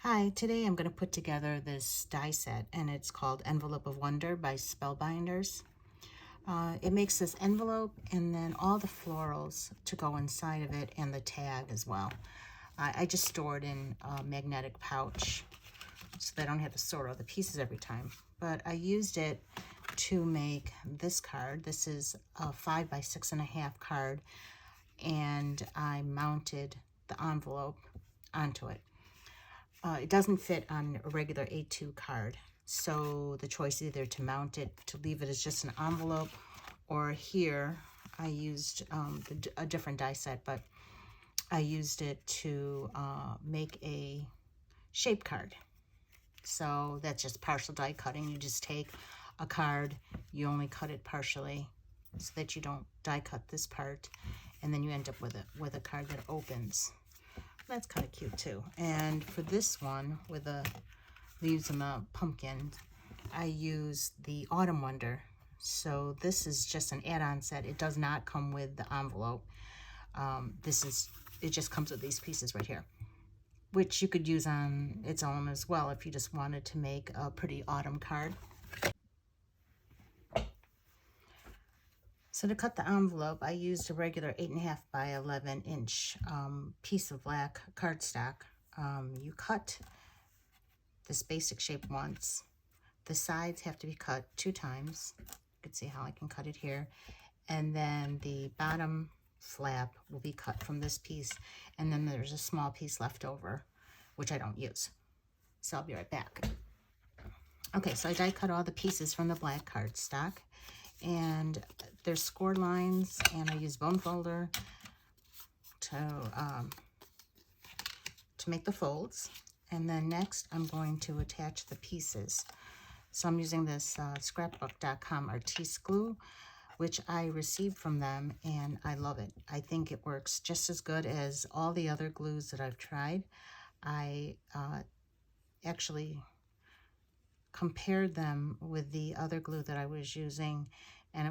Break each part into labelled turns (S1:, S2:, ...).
S1: Hi, today I'm going to put together this die set, and it's called Envelope of Wonder by Spellbinders. It makes this envelope and then all the florals to go inside of it and the tag as well. I just store it in a magnetic pouch so that I don't have to sort all the pieces every time. But I used it to make this card. This is a 5 by 6.5 card, and I mounted the envelope onto it. It doesn't fit on a regular A2 card, so the choice is either to mount it, to leave it as just an envelope, or here I used a different die set, but I used it to make a shape card. So that's just partial die cutting. You just take a card, you only cut it partially so that you don't die cut this part, and then you end up with a card that opens. That's kind of cute too. And for this one with the leaves and the pumpkin, I used the Autumn Wonder. So this is just an add-on set. It does not come with the envelope. It just comes with these pieces right here, which you could use on its own as well if you just wanted to make a pretty autumn card. So to cut the envelope, I used a regular 8.5 by 11 inch piece of black cardstock. You cut this basic shape once. The sides have to be cut 2 times. You can see how I can cut it here. And then the bottom flap will be cut from this piece. And then there's a small piece left over, which I don't use. So I'll be right back. Okay, so I die cut all the pieces from the black cardstock. And there's score lines, and I use bone folder to make the folds. And then next I'm going to attach the pieces. So I'm using this Scrapbookcom Artis glue, which I received from them, and I love it. I think it works just as good as all the other glues that I've tried. I actually compared them with the other glue that I was using, and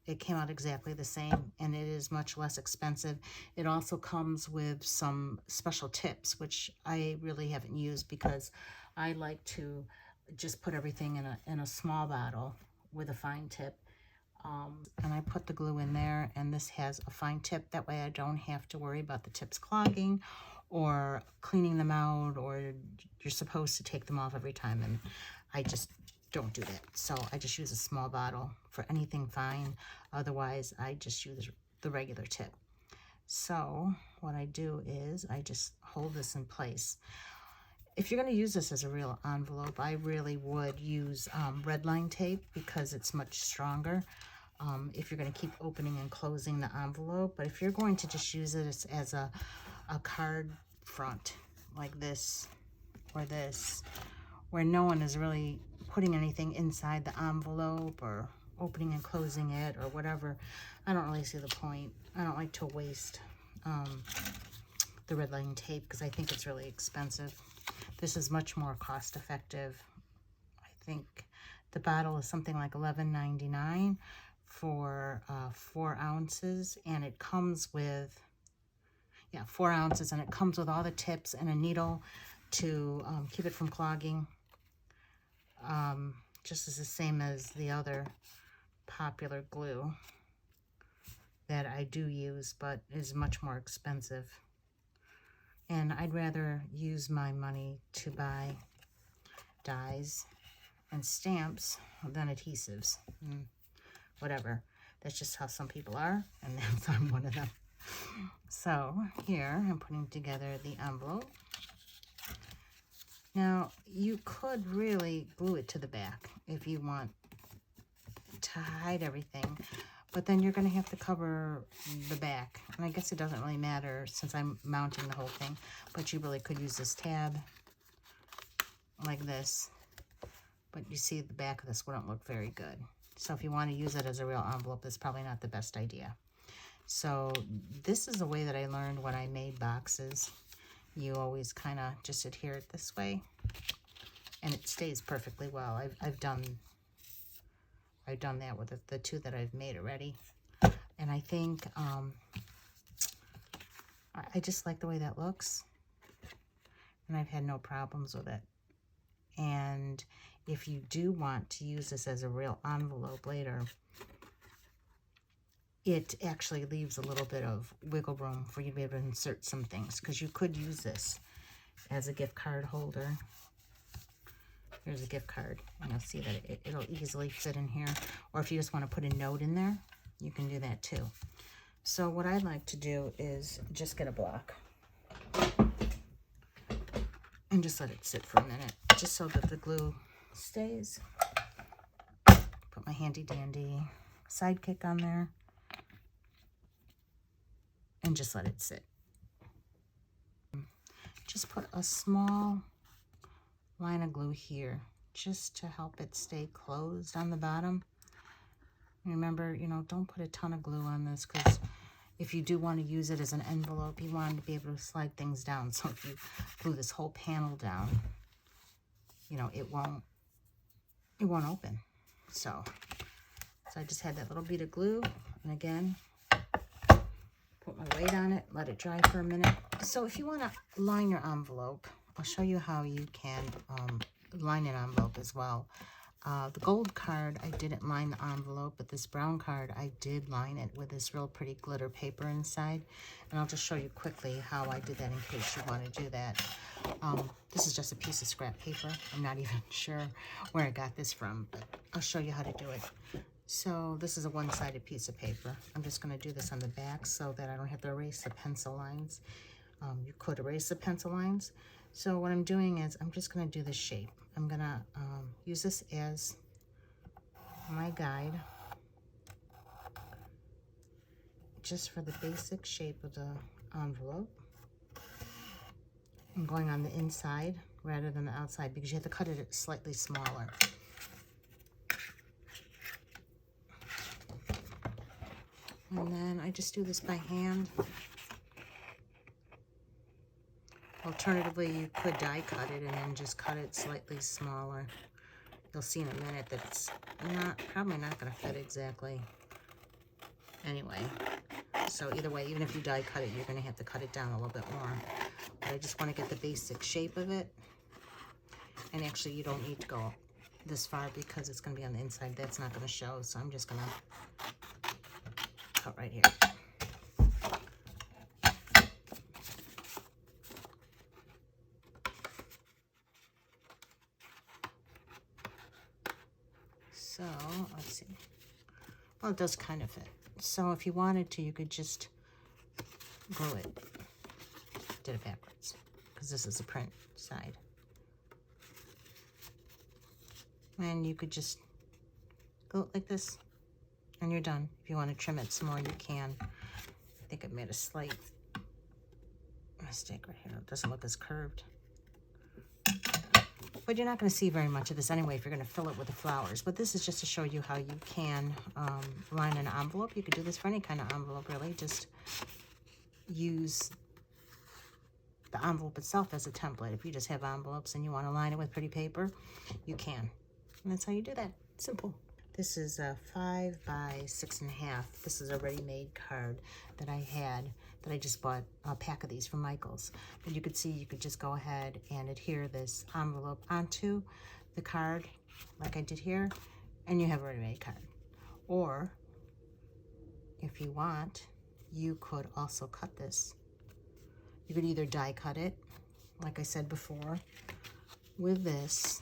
S1: it came out exactly the same, and it is much less expensive. It also comes with some special tips, which I really haven't used because I like to just put everything in a small bottle with a fine tip. And I put the glue in there, and this has a fine tip. That way I don't have to worry about the tips clogging or cleaning them out, or you're supposed to take them off every time, and I just don't do that. So I just use a small bottle for anything fine. Otherwise, I just use the regular tip. So what I do is I just hold this in place. If you're going to use this as a real envelope, I really would use red line tape because it's much stronger if you're going to keep opening and closing the envelope. But if you're going to just use it as a card front like this or this, where no one is really putting anything inside the envelope or opening and closing it or whatever, I don't really see the point. I don't like to waste the red line tape because I think it's really expensive. This is much more cost effective. I think the bottle is something like $11.99 for 4 ounces, and it comes with 4 ounces, and it comes with all the tips and a needle to keep it from clogging. Just as the same as the other popular glue that I do use, but is much more expensive. And I'd rather use my money to buy dies and stamps than adhesives. Whatever. That's just how some people are, and I'm one of them. So here I'm putting together the envelope. Now you could really glue it to the back if you want to hide everything, but then you're going to have to cover the back. And I guess it doesn't really matter since I'm mounting the whole thing, but you really could use this tab like this. But you see the back of this wouldn't look very good. So if you want to use it as a real envelope, it's probably not the best idea. So this is the way that I learned when I made boxes. You always kind of just adhere it this way, and it stays perfectly well. I've done that with the 2 that I've made already, and I think I just like the way that looks. and I've had no problems with it. And if you do want to use this as a real envelope later, it actually leaves a little bit of wiggle room for you to be able to insert some things, because you could use this as a gift card holder. Here's a gift card, and you'll see that it'll easily fit in here. Or if you just want to put a note in there, you can do that too. So what I like to do is just get a block and just let it sit for a minute, just so that the glue stays. Put my handy dandy sidekick on there and just let it sit. Just put a small line of glue here just to help it stay closed on the bottom. Remember, you know, don't put a ton of glue on this, because if you do want to use it as an envelope, you want to be able to slide things down. So if you glue this whole panel down, you know, it won't open. So I just had that little bead of glue, and again, put my weight on it, let it dry for a minute. So if you want to line your envelope, I'll show you how you can line an envelope as well. The gold card, I didn't line the envelope, but this brown card, I did line it with this real pretty glitter paper inside. And I'll just show you quickly how I did that in case you want to do that. This is just a piece of scrap paper. I'm not even sure where I got this from, but I'll show you how to do it. So this is a one-sided piece of paper. I'm just going to do this on the back so that I don't have to erase the pencil lines. You could erase the pencil lines. So what I'm doing is I'm just going to do the shape. I'm going to use this as my guide just for the basic shape of the envelope. I'm going on the inside rather than the outside because you have to cut it slightly smaller. And then I just do this by hand. Alternatively, you could die cut it and then just cut it slightly smaller. You'll see in a minute that it's probably not going to fit exactly. Anyway, so either way, even if you die cut it, you're going to have to cut it down a little bit more. But I just want to get the basic shape of it. And actually, you don't need to go this far because it's going to be on the inside. That's not going to show, so I'm just going to cut right here. So, let's see. Well, it does kind of fit. So if you wanted to, you could just glue it. Did it backwards, because this is the print side. And you could just glue it like this, and you're done. If you want to trim it some more, you can. I think I made a slight mistake right here. It doesn't look as curved. But you're not going to see very much of this anyway if you're going to fill it with the flowers. But this is just to show you how you can line an envelope. You could do this for any kind of envelope, really. Just use the envelope itself as a template. If you just have envelopes and you want to line it with pretty paper, you can. And that's how you do that. Simple. This is a 5 by 6.5. This is a ready-made card that I had, that I just bought a pack of these from Michael's. But you could see, you could just go ahead and adhere this envelope onto the card, like I did here, and you have a ready-made card. Or, if you want, you could also cut this. You could either die cut it, like I said before, with this,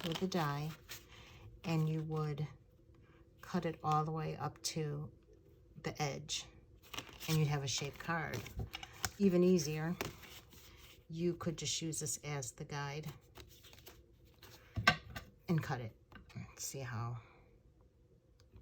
S1: with the die, and you would cut it all the way up to the edge, and you'd have a shaped card. Even easier, you could just use this as the guide and cut it. Let's see how.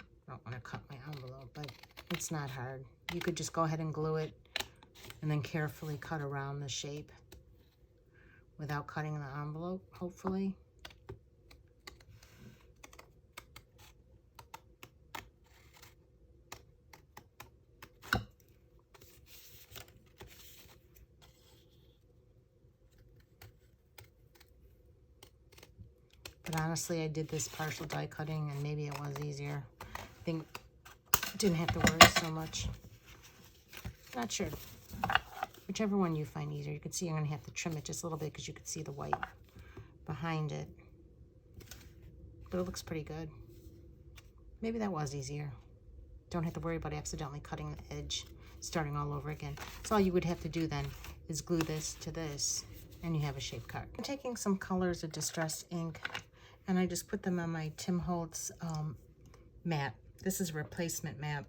S1: I don't want to cut my envelope, but it's not hard. You could just go ahead and glue it and then carefully cut around the shape without cutting the envelope, hopefully. But honestly, I did this partial die cutting, and maybe it was easier. I think I didn't have to worry so much. Not sure. But whichever one you find easier. You can see I'm going to have to trim it just a little bit because you can see the white behind it. But it looks pretty good. Maybe that was easier. Don't have to worry about accidentally cutting the edge, starting all over again. So all you would have to do then is glue this to this, and you have a shape card. I'm taking some colors of distress ink, and I just put them on my Tim Holtz mat. This is a replacement mat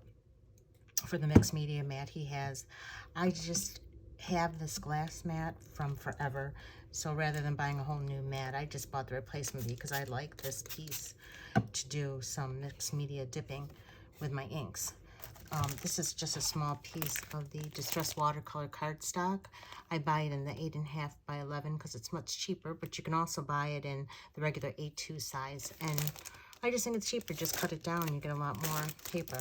S1: for the mixed media mat he has. I just have this glass mat from forever, so rather than buying a whole new mat, I just bought the replacement because I like this piece to do some mixed media dipping with my inks. This is just a small piece of the Distress Watercolor cardstock. I buy it in the 8.5 by 11 because it's much cheaper, but you can also buy it in the regular A2 size. And I just think it's cheaper. Just cut it down, you get a lot more paper.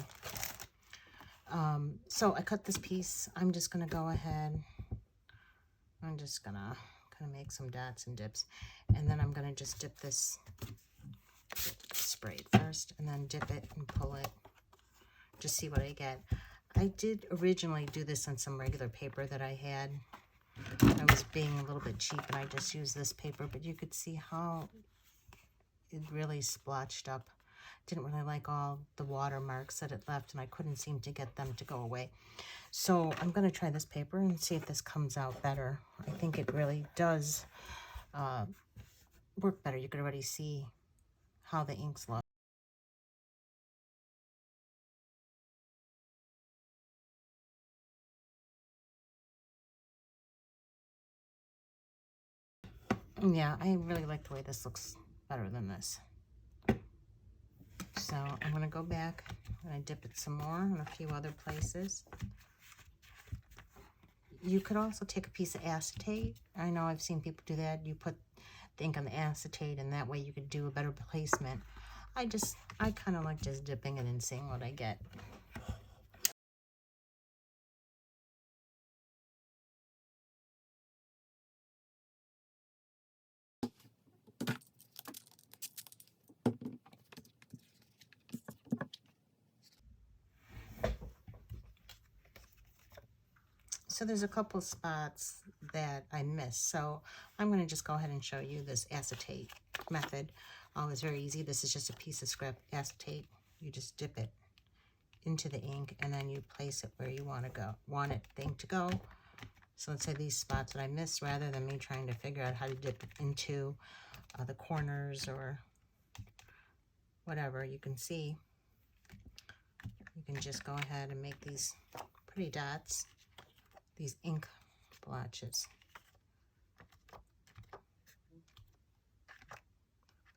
S1: So I cut this piece. I'm just going to go ahead. I'm just going to kind of make some dots and dips. And then I'm going to just dip this, spray it first, and then dip it and pull it. Just see what I get. I did originally do this on some regular paper that I had. I was being a little bit cheap and I just used this paper, but you could see how it really splotched up. Didn't really like all the watermarks that it left, and I couldn't seem to get them to go away. So I'm going to try this paper and see if this comes out better. I think it really does work better. You could already see how the inks look. Yeah, I really like the way this looks better than this. So I'm going to go back and I dip it some more in a few other places. You could also take a piece of acetate. I know I've seen people do that. You put the ink on the acetate, and that way you could do a better placement. I kind of like just dipping it and seeing what I get. So there's a couple spots that I missed. So I'm going to just go ahead and show you this acetate method. It's very easy. This is just a piece of scrap acetate. You just dip it into the ink, and then you place it where you want the ink to go. So let's say these spots that I missed, rather than me trying to figure out how to dip it into the corners or whatever, you can see. You can just go ahead and make these pretty dots, these ink blotches.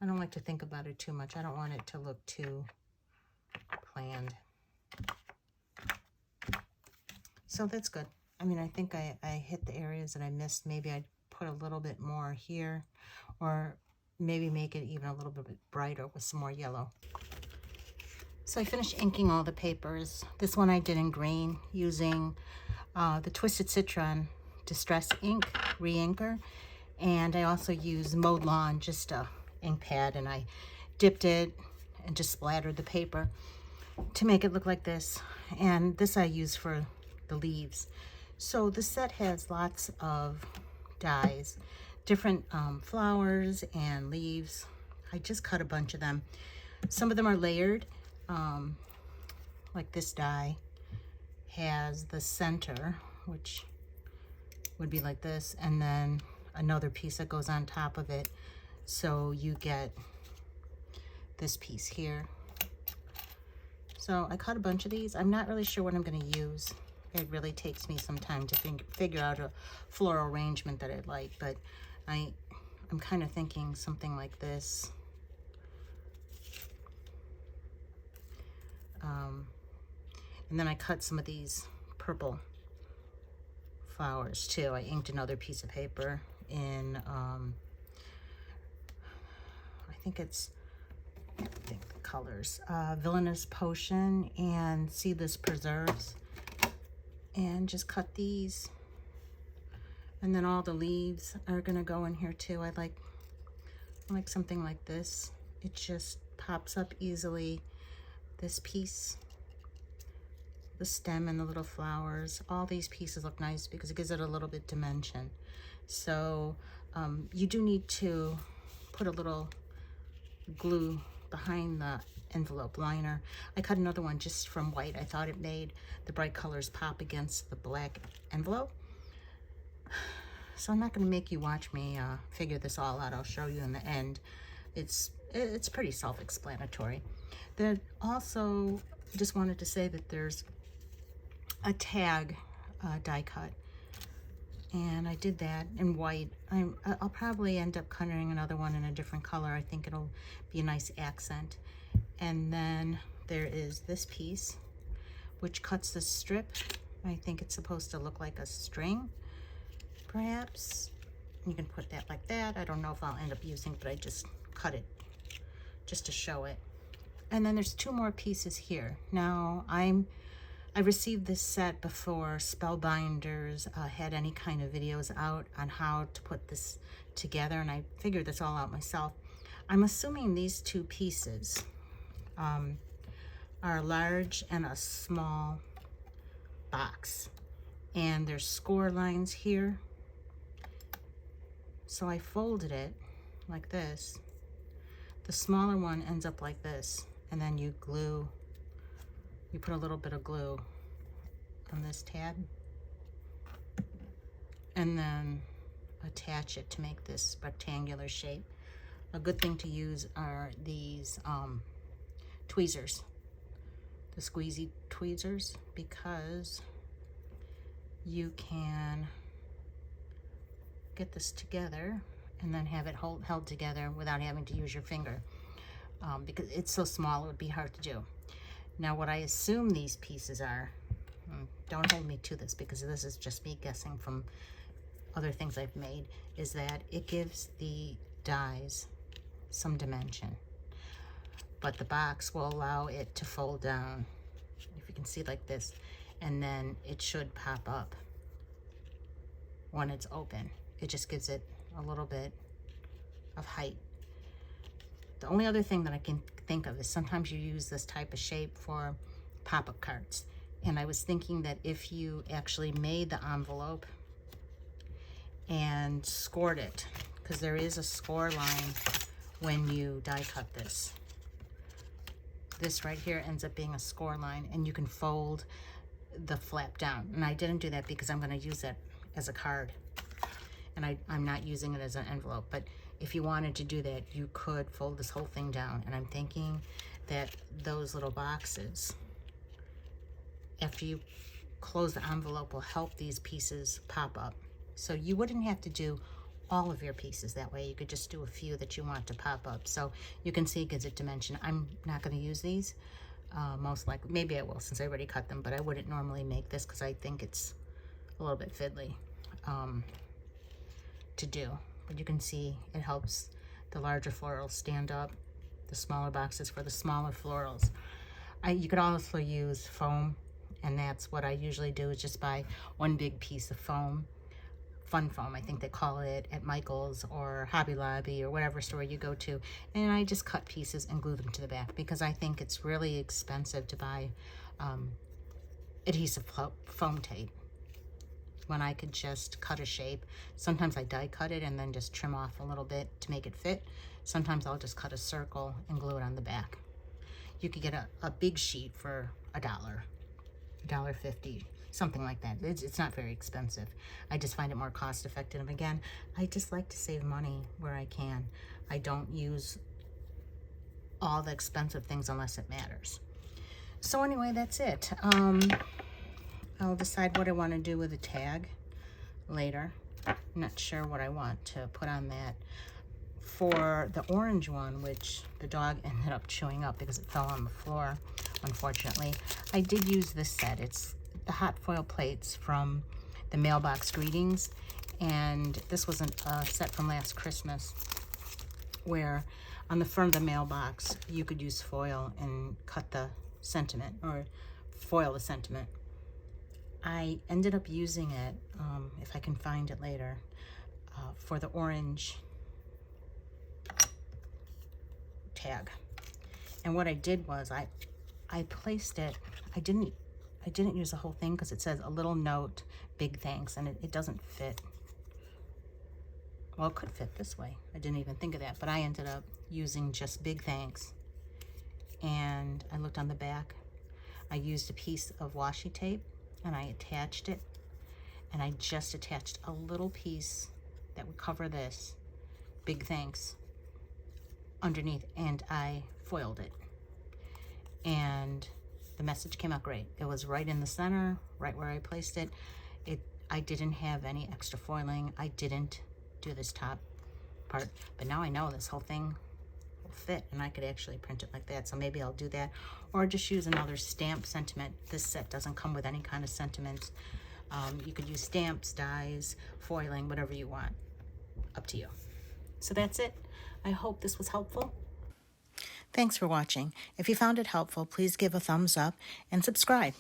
S1: I don't like to think about it too much. I don't want it to look too planned. So that's good. I mean, I think I hit the areas that I missed. Maybe I'd put a little bit more here, or maybe make it even a little bit brighter with some more yellow. So I finished inking all the papers. This one I did in green using the Twisted Citron Distress Ink re-inker, and I also used Mowed Lawn, just a ink pad, and I dipped it and just splattered the paper to make it look like this. And this I use for the leaves. So the set has lots of dies, different flowers and leaves. I just cut a bunch of them. Some of them are layered, like this die has the center, which would be like this, and then another piece that goes on top of it. So you get this piece here. So I cut a bunch of these. I'm not really sure what I'm going to use. It really takes me some time to figure out a floral arrangement that I'd like, but I'm kind of thinking something like this. And then I cut some of these purple flowers too. I inked another piece of paper in, I think the colors, Villainous Potion and Seedless Preserves. And just cut these. And then all the leaves are gonna go in here too. I like something like this. It just pops up easily, this piece. the stem and the little flowers. All these pieces look nice because it gives it a little bit dimension. So you do need to put a little glue behind the envelope liner. I cut another one just from white. I thought it made the bright colors pop against the black envelope. So I'm not going to make you watch me figure this all out. I'll show you in the end. It's pretty self-explanatory. Then also just wanted to say that there's a tag die cut, and I did that in white. I'll probably end up cutting another one in a different color. I think it'll be a nice accent. And then there is this piece which cuts the strip. I think it's supposed to look like a string, perhaps. You can put that like that. I don't know if I'll end up using it, but I just cut it just to show it. And then there's two more pieces here. Now I received this set before Spellbinders had any kind of videos out on how to put this together, and I figured this all out myself. I'm assuming these two pieces are a large and a small box, and there's score lines here. So I folded it like this. The smaller one ends up like this, and then you put a little bit of glue on this tab and then attach it to make this rectangular shape. A good thing to use are these tweezers, the squeezy tweezers, because you can get this together and then have it held together without having to use your finger, because it's so small it would be hard to do. Now what I assume these pieces are, don't hold me to this because this is just me guessing from other things I've made, is that it gives the dies some dimension, but the box will allow it to fold down, if you can see, like this, and then it should pop up when it's open. It just gives it a little bit of height. The only other thing that I can think of is sometimes you use this type of shape for pop-up cards, and I was thinking that if you actually made the envelope and scored it, because there is a score line when you die cut this. This right here ends up being a score line, and you can fold the flap down. And I didn't do that because I'm going to use it as a card, and I'm not using it as an envelope. But if you wanted to do that, you could fold this whole thing down. And I'm thinking that those little boxes, after you close the envelope, will help these pieces pop up. So you wouldn't have to do all of your pieces that way. You could just do a few that you want to pop up. So you can see it gives it dimension. I'm not going to use these, most likely. Maybe I will since I already cut them, but I wouldn't normally make this because I think it's a little bit fiddly to do. But you can see it helps the larger florals stand up, the smaller boxes for the smaller florals. You could also use foam, and that's what I usually do, is just buy one big piece of foam, fun foam, I think they call it at Michael's or Hobby Lobby or whatever store you go to, and I just cut pieces and glue them to the back because I think it's really expensive to buy adhesive foam tape when I could just cut a shape. Sometimes I die cut it and then just trim off a little bit to make it fit. Sometimes I'll just cut a circle and glue it on the back. You could get a big sheet for $1, $1.50, something like that. It's not very expensive. I just find it more cost effective. And again, I just like to save money where I can. I don't use all the expensive things unless it matters. So anyway, that's it. I'll decide what I want to do with the tag later. I'm not sure what I want to put on that. For the orange one, which the dog ended up chewing up because it fell on the floor, unfortunately, I did use this set. It's the hot foil plates from the mailbox greetings, and this was a set from last Christmas where on the front of the mailbox you could use foil and cut the sentiment or foil the sentiment. I ended up using it, if I can find it later, for the orange tag. And what I did was I placed it, I I didn't use the whole thing because it says a little note, big thanks, and it doesn't fit. Well, it could fit this way. I didn't even think of that, but I ended up using just big thanks. And I looked on the back. I used a piece of washi tape and I attached it, and I just attached a little piece that would cover this, big thanks, underneath, and I foiled it. And the message came out great. It was right in the center, right where I placed it. I didn't have any extra foiling. I didn't do this top part, but now I know this whole thing will fit, and I could actually print it like that. So maybe I'll do that, or just use another stamp sentiment. This set doesn't come with any kind of sentiment. You could use stamps, dies, foiling, whatever you want. Up to you. So that's it. I hope this was helpful. Thanks for watching. If you found it helpful, please give a thumbs up and subscribe.